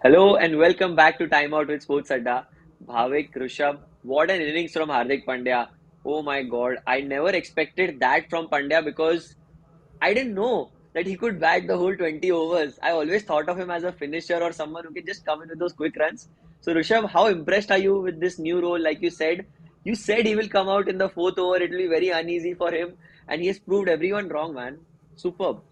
Hello and welcome back to Time Out with Sports Adda. Bhavik, Rishabh, what an innings from Hardik Pandya. Oh my God, I never expected that from Pandya because I didn't know that he could bat the whole 20 overs. I always thought of him as a finisher or someone who can just come in with those quick runs. So, Rishabh, how impressed are you with this new role? Like you said he will come out in the fourth over. It will be very uneasy for him, and he has proved everyone wrong, man. Superb.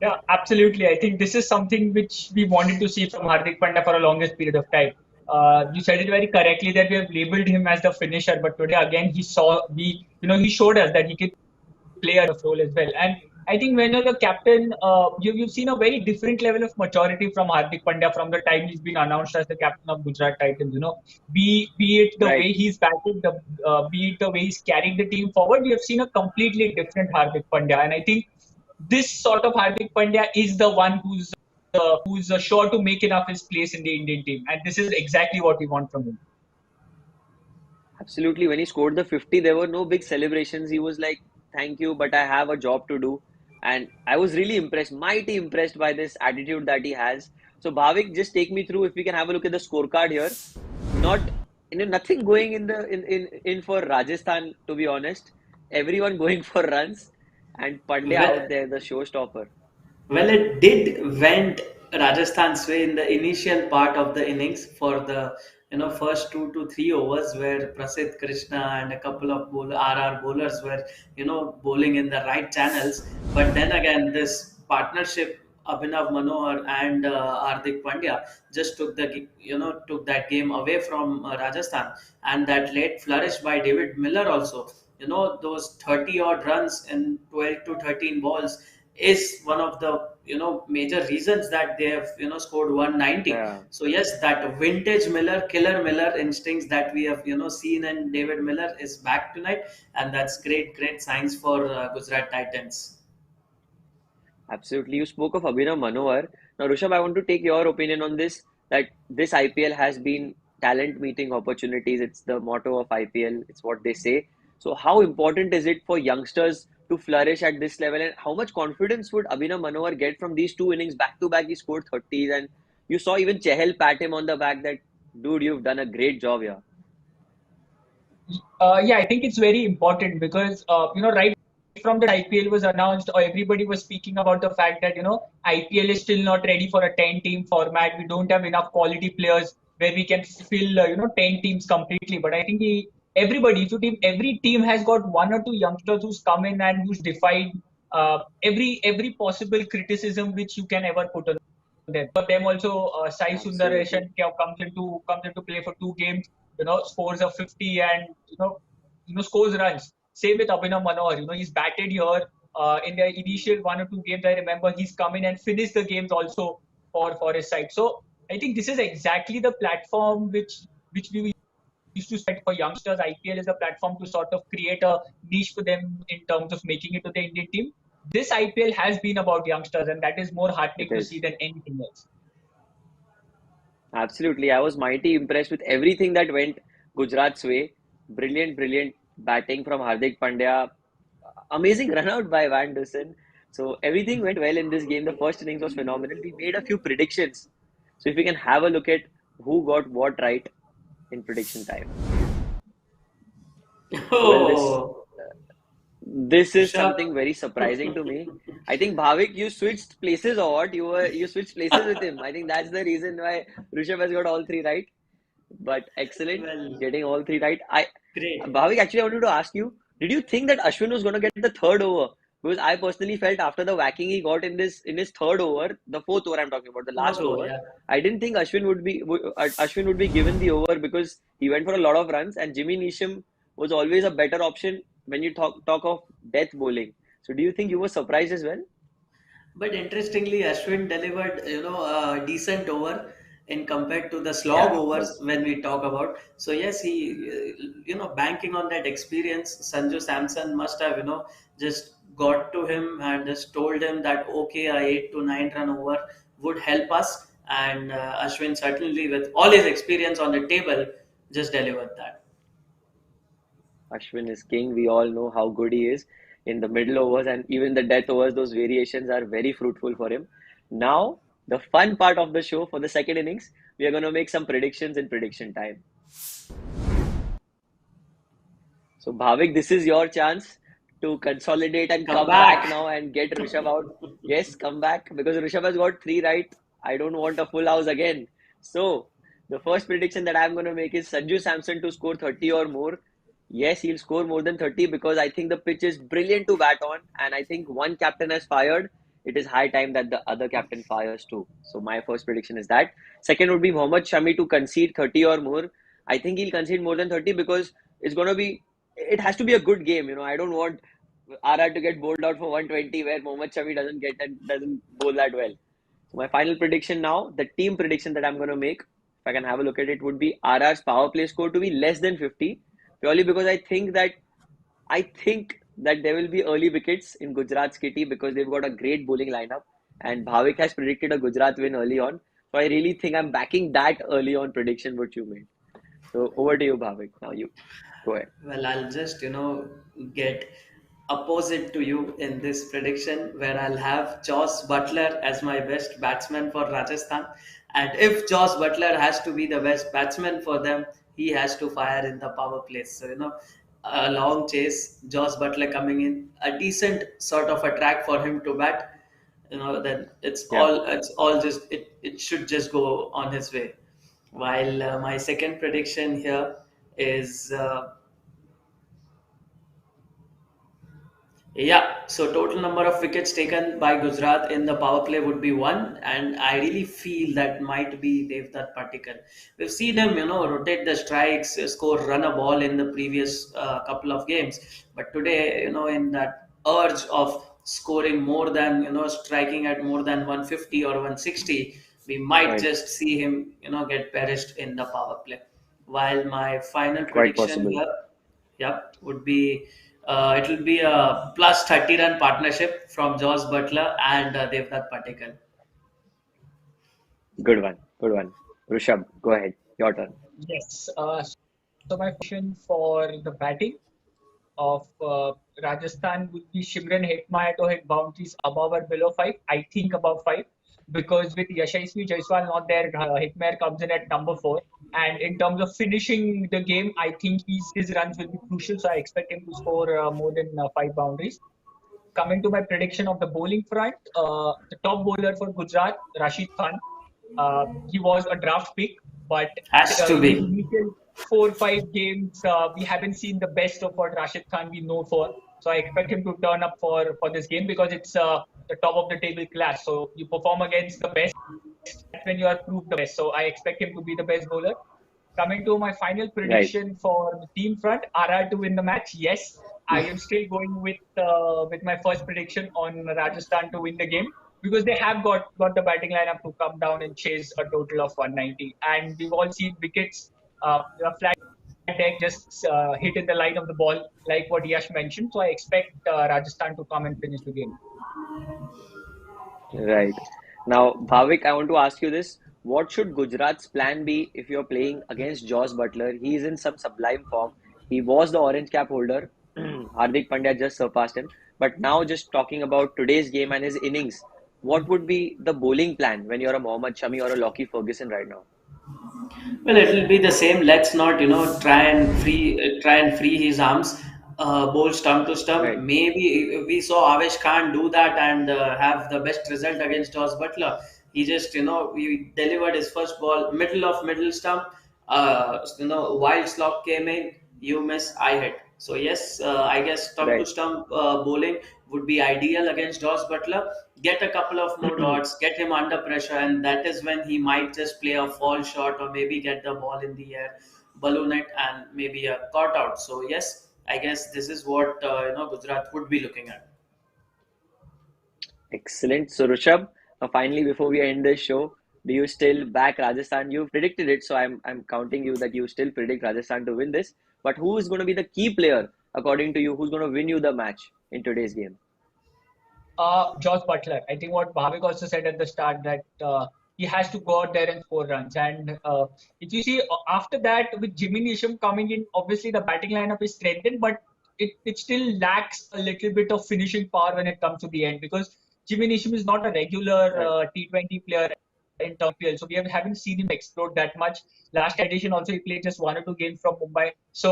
Yeah, absolutely. I think this is something which we wanted to see from Hardik Pandya for a longest period of time. You said it very correctly that we have labeled him as the finisher, but today again he showed us that he could play a role as well. And I think when you're the captain, you've seen a very different level of maturity from Hardik Pandya from the time he's been announced as the captain of Gujarat Titans. Be it the Right. way he's batted, be it the way he's carrying the team forward, we have seen a completely different Hardik Pandya. And I think this sort of Hardik Pandya is the one who's sure to make enough his place in the Indian team, and this is exactly what we want from him. Absolutely. When he scored the 50, there were no big celebrations. He was like, thank you, but I have a job to do. And I was really impressed, mighty impressed by this attitude that he has. So, Bhavik, just take me through if we can have a look at the scorecard here. Not, nothing going in for Rajasthan, to be honest. Everyone going for runs, and Pandya out Well, there, the showstopper. well, it did went Rajasthan's way in the initial part of the innings for the first 2 to 3 overs where Prasidh Krishna and a couple of RR bowlers were bowling in the right channels. But then again, this partnership Abhinav Manohar and Hardik Pandya just took that game away from Rajasthan, and that late flourish by David Miller also. Those 30 odd runs in 12 to 13 balls is one of the major reasons that they have scored 190. Yeah. So yes, that vintage Miller, killer Miller instincts that we have seen in David Miller is back tonight, and that's great signs for Gujarat Titans. Absolutely. You spoke of Abhinav Manohar. Now, Rishabh, I want to take your opinion on this, that this IPL has been talent meeting opportunities. It's the motto of IPL. It's what they say. So, how important is it for youngsters to flourish at this level? And how much confidence would Abhinav Manohar get from these two innings back to back? He scored 30s, and you saw even Chahal pat him on the back that, dude, you've done a great job here. Yeah, I think it's very important because right from the IPL was announced, or everybody was speaking about the fact that IPL is still not ready for a 10-team format. We don't have enough quality players where we can fill 10 teams completely. But I think every team has got one or two youngsters who's come in and who's defied every possible criticism which you can ever put on them. For them also, Sai Absolutely. Sundaresan comes into play for 2 games. Scores of 50 and scores runs. Same with Abhinav Manohar. He's batted here in the initial 1 or 2 games. I remember he's come in and finished the games also for his side. So I think this is exactly the platform which we used to set for youngsters. IPL is a platform to sort of create a niche for them in terms of making it to the Indian team. This IPL has been about youngsters, and that is more It heartening to see is. than anything else. Absolutely. I was mighty impressed with everything that went Gujarat's way. Brilliant, brilliant batting from Hardik Pandya. Amazing run out by Van Dusen. So everything went well in this game. The first innings was phenomenal. We made a few predictions. So if we can have a look at who got what right in prediction time. Well, Oh, this is Rishabh. something very surprising to me. I think Bhavik, you switched places or what? You switched places with him. I think that's the reason why Rishabh has got all three right. But excellent, Well, getting all three right. I great. Bhavik, actually, I wanted to ask you, did you think that Ashwin was going to get the third over? Because I personally felt after the whacking he got in his third over, the fourth over I'm talking about, the Fourth last over, over, yeah. I didn't think Ashwin would be given the over because he went for a lot of runs and Jimmy Neesham was always a better option when you talk of death bowling. So do you think you were surprised as well? But interestingly, Ashwin delivered, a decent over in compared to the slog Yeah, of overs course. when we talk about. So yes, he, banking on that experience, Sanju Samson must have, just got to him and just told him that okay, a 8 to 9 run over would help us, and Ashwin certainly, with all his experience on the table, just delivered that. Ashwin is king. We all know how good he is in the middle overs and even the death overs. Those variations are very fruitful for him. Now, the fun part of the show for the second innings. We are going to make some predictions in prediction time. So, Bhavik, this is your chance to consolidate and Come come back back. now and get Rishabh out. Yes, come back because Rishabh has got three right. I don't want a full house again. So, the first prediction that I'm going to make is Sanju Samson to score 30 or more. Yes, he'll score more than 30 because I think the pitch is brilliant to bat on. And I think one captain has fired. It is high time that the other captain fires too. So, my first prediction is that. Second would be Mohammad Shami to concede 30 or more. I think he'll concede more than 30 because it's going to be it has to be a good game. I don't want RR to get bowled out for 120 where Mohammad Shami doesn't get and doesn't bowl that well. So my final prediction now, the team prediction that I'm going to make, if I can have a look at it, would be RR's power play score to be less than 50, purely because I think that there will be early wickets in Gujarat's kitty because they've got a great bowling lineup, and Bhavik has predicted a Gujarat win early on. So I really think I'm backing that early on prediction what you made. So over to you, Bhavik. Now you go ahead. Well, I'll just, get opposite to you in this prediction where I'll have Joss Butler as my best batsman for Rajasthan. And if Joss Butler has to be the best batsman for them, he has to fire in the power play. So, a long chase, Joss Butler coming in, a decent sort of a track for him to bat, then Yeah. it's all just, it should just go on his way. While my second prediction here is yeah, so total number of wickets taken by Gujarat in the power play would be one, and I really feel that might be Devdutt Patikal. We've seen him, rotate the strikes, score, run a ball in the previous couple of games, but today, in that urge of scoring more than, striking at more than 150 or 160, we might Right. just see him, get perished in the power play. While my final Quite prediction possible. here, yep, would be it will be a plus 30 run partnership from Josh Butler and Devdutt Patikal. Good one. Good one. Rishabh, go ahead. Your turn. Yes. So my question for the batting of Rajasthan would be Shimran Hetmaya to hit boundaries above or below five. I think above five because with Yashasvi Jaiswal not there, Hetmaya comes in at number four. And in terms of finishing the game, I think his runs will be crucial. So I expect him to score more than five boundaries. Coming to my prediction of the bowling front, the top bowler for Gujarat, Rashid Khan, he was a draft pick, but Has to in his be. initial 4 or 5 games, we haven't seen the best of what Rashid Khan we know for. So I expect him to turn up for this game because it's the top of the table class. So you perform against the best when you are proved the best. So I expect him to be the best bowler. Coming to my final Right. prediction for the team front, RR to win the match. Yes, I am still going with my first prediction on Rajasthan to win the game because they have got the batting lineup to come down and chase a total of 190. And we've all seen wickets, flat deck just hit in the line of the ball, like what Yash mentioned. So I expect Rajasthan to come and finish the game. Right. Now, Bhavik, I want to ask you this. What should Gujarat's plan be if you're playing against Joss Butler? He is in some sublime form. He was the orange cap holder. Hardik Pandya just surpassed him. But now, just talking about today's game and his innings, what would be the bowling plan when you're a Mohammad Shami or a Lockie Ferguson right now? Well, it will be the same. Let's not, try and free his arms, bowl stump to stump. Right. Maybe we saw Avesh Khan do that and have the best result against Josh Butler. He just, he delivered his first ball, middle of middle stump. Wild slog came in, you miss, I hit. So yes, I guess stump to Right. stump bowling would be ideal against Josh Butler. Get a couple of more dots, get him under pressure, and that is when he might just play a fall shot or maybe get the ball in the air, balloon it, and maybe a caught out. So yes, I guess this is what Gujarat would be looking at. Excellent. So, Rishabh, finally, before we end this show, do you still back Rajasthan? You've predicted it, so I'm counting you that you still predict Rajasthan to win this. But who is going to be the key player according to you? Who's going to win you the match in today's game? Josh Butler. I think what Bhavik also said at the start that he has to go out there and score runs. And if you see after that with Jimmy Neesham coming in, obviously the batting lineup is strengthened, but it still lacks a little bit of finishing power when it comes to the end because Jimmy Neesham is not a regular Right. T20 player in terms of IPL, so we haven't seen him explode that much. Last edition also he played just 1 or 2 games from Mumbai. So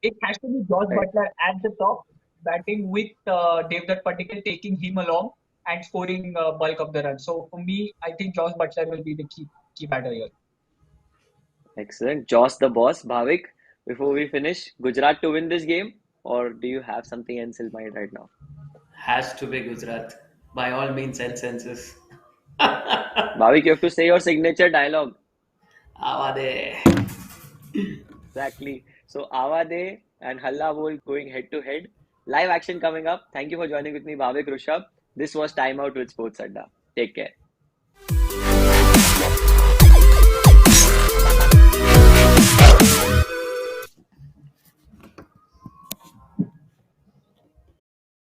it has to be Josh Right. Butler at the top, batting with Devdutt Patikal, taking him along and scoring bulk of the runs. So for me, I think Josh Butler will be the key batter here. Excellent. Josh the boss, Bhavik. Before we finish, Gujarat to win this game, or do you have something else in mind right now? Has to be Gujarat by all means and senses. Bhavik, you have to say your signature dialogue. Avade. Exactly. So Awade and Halla Bol going head to head. Live action coming up. Thank you for joining with me, Bhavik Rushabh. This was Time Out with Sports Adda. Take care.